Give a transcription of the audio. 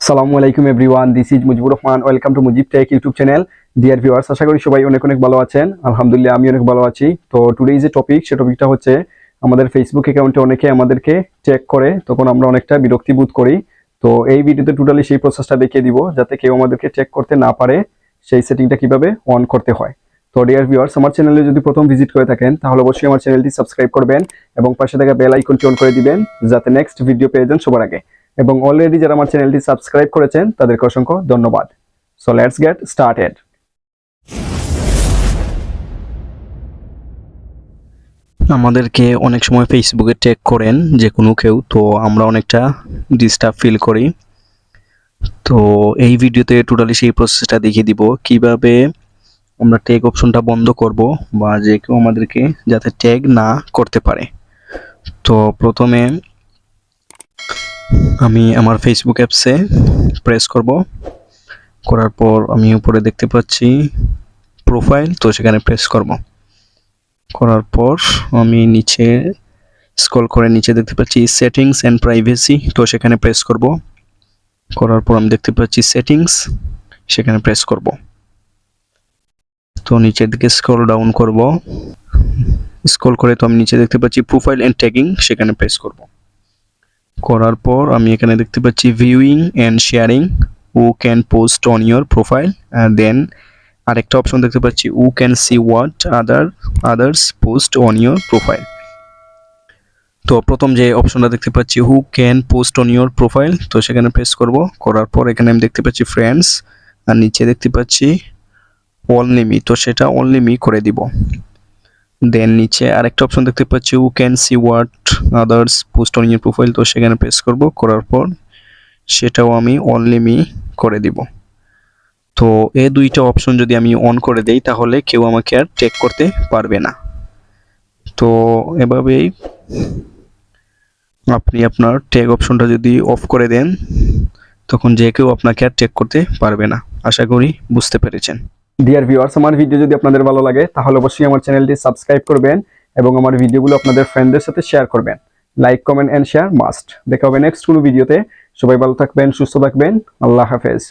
আসসালামু আলাইকুম everyone, this is Mujibur Rahman. Welcome to Mujib tech YouTube channel. Dear viewers, আশা করি সবাই অনেক অনেক ভালো আছেন। আলহামদুলিল্লাহ, আমি অনেক ভালো আছি। তো টুডে যে টপিক, সে টপিকটা হচ্ছে আমাদের ফেসবুক অ্যাকাউন্টে অনেকে আমাদেরকে চেক করে, তখন আমরা অনেকটা বিরক্তি বোধ করি। তো এই ভিডিওতে টোটালি সেই প্রসেসটা দেখিয়ে দিব, যাতে কেউ আমাদেরকে চেক করতে না পারে সেই সেটিংটা কিভাবে অন করতে হয়। তো ডিয়ার ভিউয়ার্স, আমার চ্যানেলে যদি প্রথম ভিজিট করে থাকেন, তাহলে অবশ্যই আমার চ্যানেলটি সাবস্ক্রাইব করবেন এবং পাশে থাকা বেল আইকনটি অন করে দিবেন, যাতে নেক্সট ভিডিও পেয়ে যান সবার আগে। এবং অলরেডি যারা আমার চ্যানেলটি সাবস্ক্রাইব করেছেন তাদেরকে অসংখ্য ধন্যবাদ। So let's get started. আমাদেরকে অনেক সময় ফেসবুকে ট্যাগ করেন যে কোনো কেউ, তো আমরা অনেকটা ডিস্টার্ব ফিল করি। তো এই ভিডিওতে টোটালি সেই প্রসেসটা দেখিয়ে দিব কিভাবে আমরা ট্যাগ অপশনটা বন্ধ করব, বা যে কেউ আমাদেরকে যাতে ট্যাগ না করতে পারে। তো প্রথমে আমি আমার ফেসবুক অ্যাপসে প্রেস করব। করার পর আমি উপরে দেখতে পাচ্ছি প্রোফাইল, তো সেখানে প্রেস করব। করার পর আমি নিচে স্ক্রল করে নিচে দেখতে পাচ্ছি সেটিংস এন্ড প্রাইভেসি, তো সেখানে প্রেস করব। করার পর আমি দেখতে পাচ্ছি সেটিংস, সেখানে প্রেস করব। তো নিচের দিকে স্ক্রল ডাউন করব। স্ক্রল করে তো আমি নিচে দেখতে পাচ্ছি প্রোফাইল এন্ড ট্যাগিং, সেখানে প্রেস করব। করার পর আমি এখানে দেখতে পাচ্ছি viewing and sharing, who can post on your profile, then আরেকটা অপশন দেখতে পাচ্ছি who can see what others post on your profile. তো প্রথম যে অপশনটা দেখতে পাচ্ছি who can post on your profile, তো সেখানে প্রেস করব। করার পর এখানে আমি দেখতে পাচ্ছি ফ্রেন্ডস, আর নিচে দেখতে পাচ্ছি অনলি মি, তো সেটা অনলি মি করে দিব। দেন নিচে আরেকটা অপশন দেখতে পাচ্ছি who can see what others post on your profile, তো সেখানে প্রেস করব। করার পর সেটাও আমি অনলি মি করে দিব। তো এই দুইটা অপশন যদি আমি অন করে দেই, তাহলে কেউ আমাকে আর ট্যাগ করতে পারবে না। তো এভাবেই আপনি আপনার ট্যাগ অপশনটা যদি অফ করে দেন, তখন যে কেউ আপনাকে আর ট্যাগ করতে পারবে না। আশা করি বুঝতে পেরেছেন। ডিয়ার ভিউয়ার্স, আমার ভিডিও যদি আপনাদের ভালো লাগে, তাহলে অবশ্যই আমার চ্যানেলটি সাবস্ক্রাইব করবেন এবং আমার ভিডিওগুলো আপনাদের ফ্রেন্ডদের সাথে শেয়ার করবেন। Like, comment and share must. দেখা হবে নেক্সট কোনো ভিডিওতে। সবাই ভালো থাকবেন, সুস্থ থাকবেন। আল্লাহ হাফেজ।